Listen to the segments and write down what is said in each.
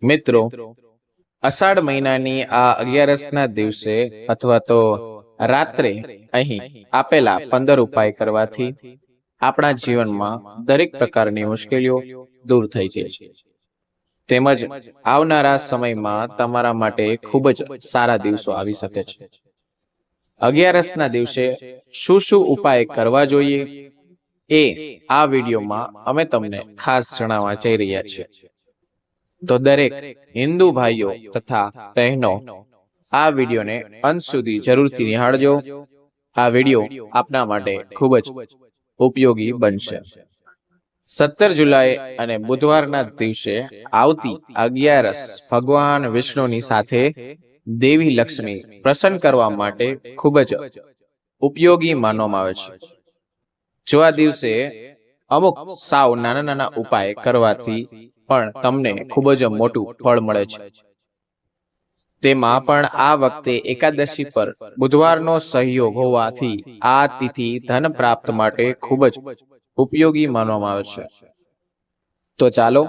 મિત્રો, અષાઢ મહિનાની આ 11ના દિવસે અથવા તો રાત્રે અહીં આપેલા 15 ઉપાય કરવાથી આપણા જીવનમાં દરેક પ્રકારની મુશ્કેલીઓ દૂર થઈ જાય છે. તેમજ આવનારા સમયમાં તમારા માટે ખૂબ જ સારા દિવસો આવી શકે છે. 11ના દિવસે શું શું ઉપાય કરવા જોઈએ એ આ વિડીયોમાં અમે તમને ખાસ જણાવવા જઈ રહ્યા છીએ. તો દરેક હિન્દુ ભાઈઓ તથા બહેનો આ વિડીયોને અંત સુધી જરૂરથી નિહાળજો. આ વિડીયો આપના માટે ખૂબ જ ઉપયોગી બનશે. 17 જુલાઈ અને બુધવારના દિવસે આવતી 11 ભગવાન વિષ્ણુની સાથે દેવી લક્ષ્મી પ્રસન્ન કરવા માટે ખૂબ જ ઉપયોગી માનવામાં આવે છે. જો આ દિવસે અમુક સાવ નાના નાના ઉપાય કરવાથી પણ તમને ખૂબ જ મોટું ફળ મળે છે. તેમાં પણ આ વખતે એકાદશી પર બુધવારનો સહયોગ હોવાથી આ તિથિ ધન પ્રાપ્ત માટે ખૂબ જ ઉપયોગી માનવામાં આવે છે. તો ચાલો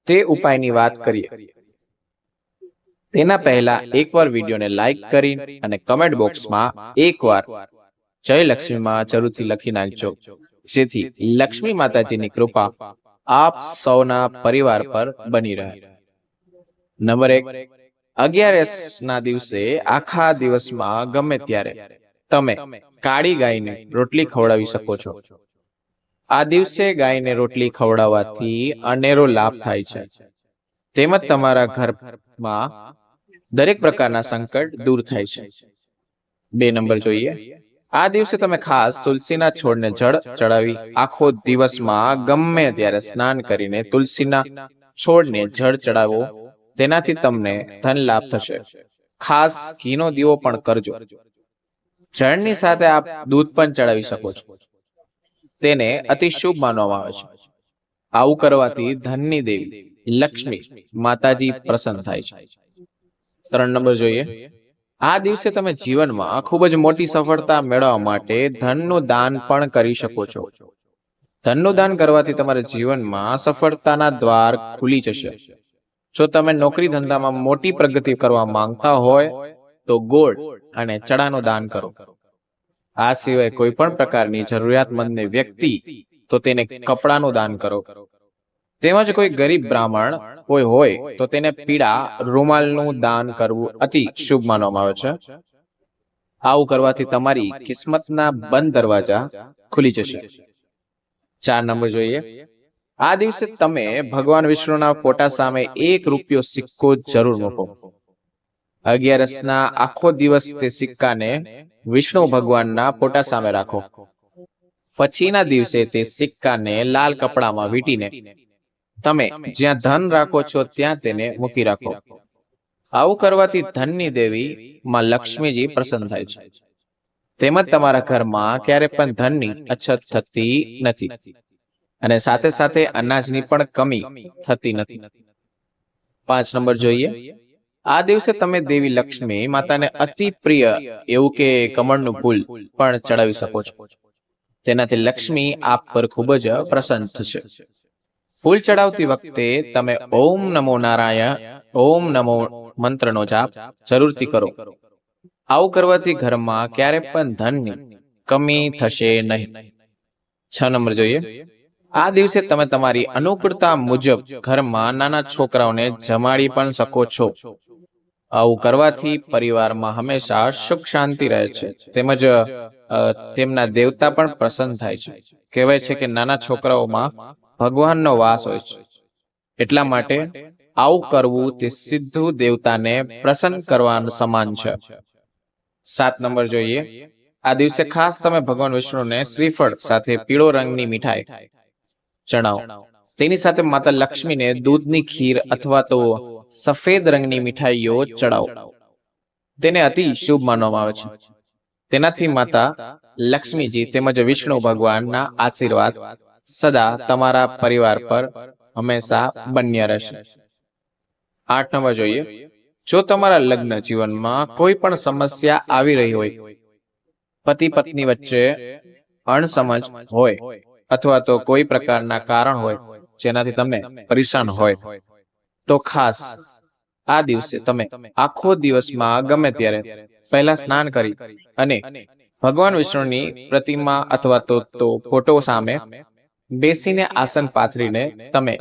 તે ઉપાયની વાત કરીએ. તેના પહેલા એકવાર વિડીયોને લાઈક કરી અને કમેન્ટ બોક્સમાં એકવાર જય લક્ષ્મીમાં જરૂરથી લખી નાખજો, જેથી લક્ષ્મી માતાજીની કૃપા આપ સૌના પરિવાર પર બની રહે. નંબર 1, 11ના દિવસે આખા દિવસમાં ગમે ત્યારે તમે કાળી ગાયને રોટલી ખવડાવી શકો છો. આ દિવસે ગાયને રોટલી ખવડાવવાથી અનેરો લાભ થાય છે. તેમજ તમારા ઘરમાં દરેક પ્રકારના સંકટ દૂર થાય છે. 2 નંબર જોઈએ. આ દિવસે તમે ખાસ તુલસીના છોડને જળ ચડાવી આખો દિવસમાં ગમે ત્યારે સ્નાન કરીને તુલસીના છોડને જળ ચડાવો. તેનાથી તમને ધન લાભ થશે. ખાસ ઘીનો દીવો પણ કરજો. જળની સાથે આપ દૂધ પણ ચડાવી શકો છો. તેને અતિ શુભ માનવામાં આવે છે. આવું કરવાથી ધનની દેવી લક્ષ્મી માતાજી પ્રસન્ન થાય છે. 3 નંબર જોઈએ. આ દિવસે તમે જીવનમાં ખૂબ જ મોટી સફળતા મેળવવા માટે ધનનું દાન પણ કરી શકો છો. ધનનું દાન કરવાથી તમારા જીવનમાં સફળતાના દ્વાર ખુલી જશે. જો તમે નોકરી ધંધામાં મોટી પ્રગતિ કરવા માંગતા હોય તો ગોળ અને ચણાનું દાન કરો. આ સિવાય કોઈ પણ પ્રકારની જરૂરિયાતમંદ વ્યક્તિ તો તેને કપડાનું દાન કરો. તેમજ કોઈ ગરીબ બ્રાહ્મણ કોઈ હોય તો તેને પીળા રૂમાલનું દાન કરવું અતિ શુભ માનવામાં આવે છે. આવું કરવાથી તમારી કિસ્મતના બંધ દરવાજા ખુલી જશે. 4 નંબર જોઈએ. આ દિવસે તમે ભગવાન વિષ્ણુના ફોટા સામે 1 રૂપિયો સિક્કો જરૂર મૂકો. 11ના આખો દિવસ તે સિક્કાને વિષ્ણુ ભગવાનના ફોટા સામે રાખો. પછીના દિવસે તે સિક્કાને લાલ કપડામાં વીંટીને તમે જ્યાં ધન રાખો છો ત્યાં તેને મૂકી રાખો. આવું કરવાથી ધનની દેવી માં લક્ષ્મીજી પ્રસન્ન થાય છે. તેમજ તમારા ઘરમાં ક્યારે પણ ધનની અછત થતી નથી અને સાથે સાથે અનાજની પણ કમી થતી નથી. 5 નંબર જોઈએ. આ દિવસે તમે દેવી લક્ષ્મી માતાને અતિ પ્રિય એવું કે કમળનું ફૂલ પણ ચડાવી શકો છો. તેનાથી લક્ષ્મી આપ પર ખૂબ જ પ્રસન્ન થશે. ફૂલ ચડાવતી વખતે તમે ઓમ નમો નારાયણ ઓમ નમો મંત્રનો જાપ જરૂરથી કરો. આવું કરવાથી ઘરમાં ક્યારે પણ ધનની કમી થશે નહીં. 6 નંબર જોઈએ. આ દિવસે તમે તમારી અનુકૂળતા મુજબ ઘરમાં નાના છોકરાઓને જમાડી પણ શકો છો. આવું કરવાથી પરિવારમાં હંમેશા સુખ શાંતિ રહે છે. તેમજ તેમના દેવતા પણ પ્રસન્ન થાય છે. કહેવાય છે કે નાના છોકરાઓમાં ભગવાનનો વાસ હોય છે. એટલા માટે આવું કરવું તે સિદ્ધ દેવતાને પ્રસન્ન કરવાનું સમાન છે. 7 નંબર જોઈએ. આ દિવસે ખાસ તમે ભગવાન વિષ્ણુને શ્રીફળ સાથે પીળો રંગની મીઠાઈ ચડાવો. તેની સાથે માતા લક્ષ્મીને દૂધની ખીર અથવા તો સફેદ રંગની મીઠાઈઓ ચડાવો. તેને અતિ શુભ માનવામાં આવે છે. તેનાથી માતા લક્ષ્મીજી તેમજ વિષ્ણુ ભગવાનના આશીર્વાદ સદા તમારા પરિવાર પર હંમેશા બન્યા રહેશે. 8 નંબર જોઈએ. જો તમારા લગ્ન જીવનમાં કોઈ પણ સમસ્યા આવી રહી હોય, પતિ પત્ની વચ્ચે અણસમજ હોય અથવા તો કોઈ પ્રકારના કારણ હોય જેનાથી તમે પરેશાન હોય, તો ખાસ આ દિવસે તમે આખો દિવસમાં ગમે ત્યારે પહેલા સ્નાન કરી અને ભગવાન વિષ્ણુની પ્રતિમા અથવા તો ફોટો સામે બેસીને આસન પાથરીને તમે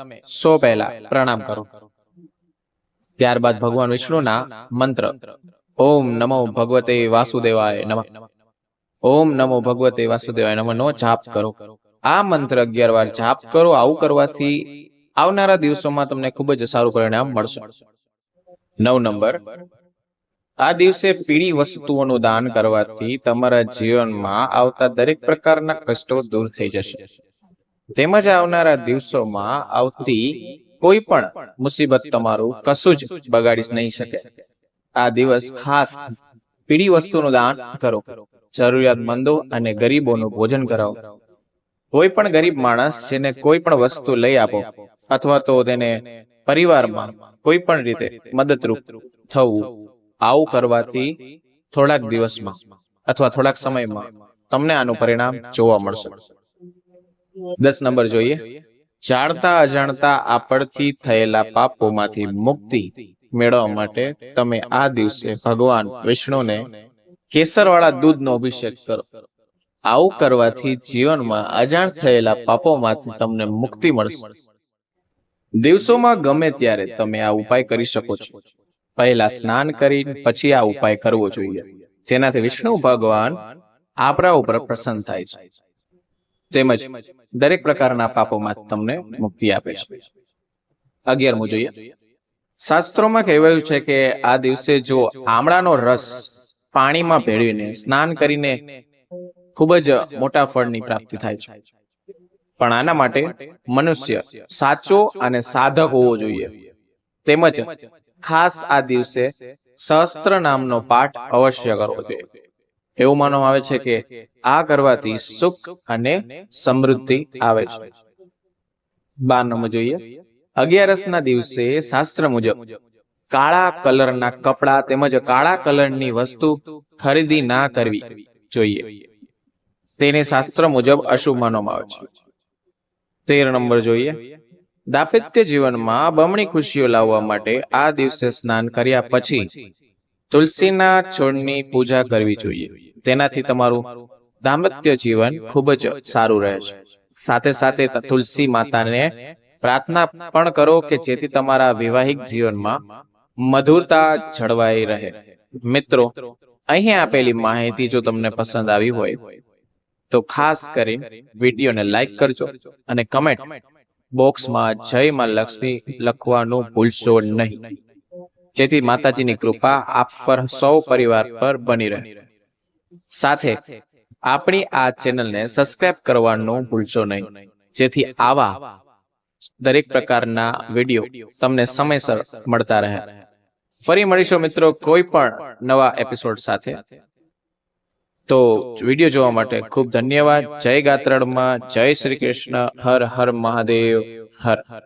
પહેલા પ્રણામ કરો. ત્યારબાદ ભગવાન વિષ્ણુના મંત્ર ઓમ નમો ભગવતે વાસુદેવાય નમઃ, ઓમ નમો ભગવતે વાસુદેવાય નમઃ નો જાપ કરો. આ મંત્ર 11 વાર જાપ કરો. આવું કરવાથી આવનારા દિવસોમાં તમને ખૂબ જ સારું પરિણામ મળશે. 9 નંબર, આ દિવસે પીળી વસ્તુઓનું દાન કરવાથી તમારા જીવનમાં આવતા દરેક પ્રકારના કષ્ટો દૂર થઈ જશે. તેમજ આવનારા દિવસોમાં આવતી કોઈ પણ મુસીબત તમારું કશું જ બગાડી નહીં શકે. આ દિવસ ખાસ પીળી વસ્તુનું દાન કરો. જરૂરિયાતમંદો અને ગરીબોનું ભોજન કરાવો. કોઈ પણ ગરીબ માણસ જેને કોઈ પણ વસ્તુ લઈ આપો અથવા તો તેને પરિવારમાં કોઈ પણ રીતે મદદરૂપ થવું. આવું કરવાથી થોડાક દિવસમાં અથવા થોડાક સમયમાં તમને આનું પરિણામ જોવા મળશે. 10 નંબર જોઈએ, જાણતા અજાણતા આપણથી થયેલા પાપોમાંથી મુક્તિ મેળવવા માટે તમે આ દિવસે ભગવાન વિષ્ણુને કેસરવાળા દૂધનો અભિષેક કરો. આવું કરવાથી જીવનમાં અજાણ થયેલા પાપોમાંથી તમને મુક્તિ મળશે. દિવસોમાં ગમે ત્યારે તમે આ ઉપાય કરી શકો છો. પહેલા સ્નાન કરી પછી આ ઉપાય કરવો જોઈએ, જેનાથી વિષ્ણુ ભગવાન આપણા ઉપર પ્રસન્ન થાય છે. તેમજ દરેક પ્રકારના પાપોમાંથી તમને મુક્તિ આપે છે. 11મું જોઈએ, શાસ્ત્રોમાં કહેવાયું છે કે આ દિવસે જો આમળાનો રસ પાણીમાં ભેળવીને સ્નાન કરીને ખૂબ જ મોટા ફળની પ્રાપ્તિ થાય છે. પણ આના માટે મનુષ્ય સાચો અને સાધક હોવો જોઈએ. તેમજ ખાસ આ દિવસે સહસ્ત્ર નામનો પાઠ અવશ્ય કરવો જોઈએ. એવું માનવામાં આવે છે કે આ કરવાથી સુખ અને સમૃદ્ધિ આવે છે. 12 નંબર જોઈએ, 11 દિવસે શાસ્ત્ર મુજબ કાળા કલરના કપડા તેમજ કાળા કલરની વસ્તુ ખરીદી ના કરવી જોઈએ. તેને શાસ્ત્ર મુજબ અશુભ માનવામાં આવે છે. 13 નંબર જોઈએ, દાંપત્ય જીવનમાં બમણી ખુશીઓ લાવવા માટે આ દિવસે સ્નાન કર્યા પછી તુલસીના છોડની પૂજા કરવી જોઈએ. તેનાથી તમારું દાંપત્ય જીવન ખૂબ જ સારું રહે છે. સાથે સાથે તુલસી માતાને પ્રાર્થના પણ કરો કે જેથી તમારા વૈવાહિક જીવનમાં મધુરતા જળવાઈ રહે. મિત્રો, અહીં આપેલી માહિતી જો તમને પસંદ આવી હોય તો ખાસ કરી વિડીયોને લાઈક કરજો અને કમેન્ટ બોક્સમાં જય માં લક્ષ્મી લખવાનું ભૂલશો નહીં, જેથી માતાજીની કૃપા આપ પર સૌ પરિવાર પર બની રહે. સાથે આપણી આ ચેનલને સબસ્ક્રાઇબ કરવાનું ભૂલશો નહીં, જેથી આવા દરેક પ્રકારના વિડીયો તમને સમયસર મળતા રહે. ફરી મળીશું મિત્રો કોઈ પણ નવા એપિસોડ સાથે. તો વિડીયો જોવા માટે ખૂબ ધન્યવાદ. જય ગાત્રળમાં, જય શ્રી કૃષ્ણ. હર હર મહાદેવ. હર હર.